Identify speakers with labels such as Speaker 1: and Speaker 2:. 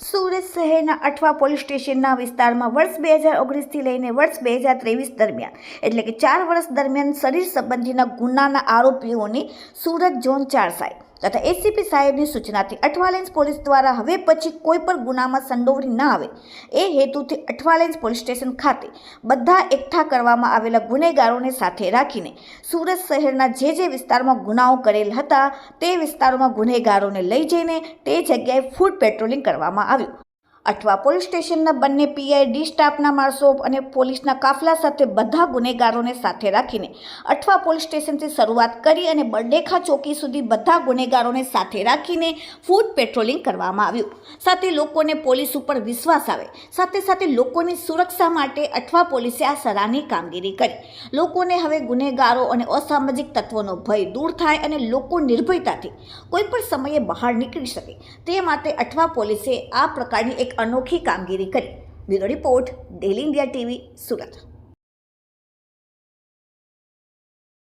Speaker 1: સુરત શહેરના અઠવા પોલીસ સ્ટેશનના વિસ્તારમાં વર્ષ 2019થી લઈને વર્ષ 2023 દરમિયાન એટલે કે 4 વર્ષ દરમિયાન શરીર સંબંધીના ગુનાના આરોપીઓની સુરત ઝોન 4 સાહેબ તથા એસીપી સાહેબની સૂચનાથી અઠવા લેન્સ પોલીસ દ્વારા હવે પછી કોઈ પણ ગુનામાં સંડોવણી ન આવે એ હેતુથી અઠવા લેન્સ પોલીસ સ્ટેશન ખાતે બધા એકઠા કરવામાં આવેલા ગુનેગારોને સાથે રાખીને સુરત શહેરના જે વિસ્તારમાં ગુનાઓ કરેલ હતા તે વિસ્તારોમાં ગુનેગારોને લઈ જઈને તે જગ્યાએ ફૂટ પેટ્રોલિંગ કરવામાં આવ્યું। અઠવા પોલીસ સ્ટેશનના બંને પીઆઈ ડી સ્ટાફના માણસો અને પોલીસના કાફલા સાથે બધા ગુનેગારોને સાથે રાખીને અઠવા પોલીસ સ્ટેશનથી શરૂઆત કરી અને બરડેખા ચોકી સુધી બધા ગુનેગારોને સાથે રાખીને ફૂટ પેટ્રોલિંગ કરવામાં આવ્યું। સાથે લોકોને પોલીસ ઉપર વિશ્વાસ આવે સાથે લોકોની સુરક્ષા માટે અઠવા પોલીસે આ સરાહનીય કામગીરી કરી। લોકોને હવે ગુનેગારો અને અસામાજિક તત્વોનો ભય દૂર થાય અને લોકો નિર્ભયતાથી કોઈ પણ સમયે બહાર નીકળી શકે તે માટે અઠવા પોલીસે આ પ્રકારની એક અનોખી કામગીરી કરી। Bureau report, daily India TV, Surat.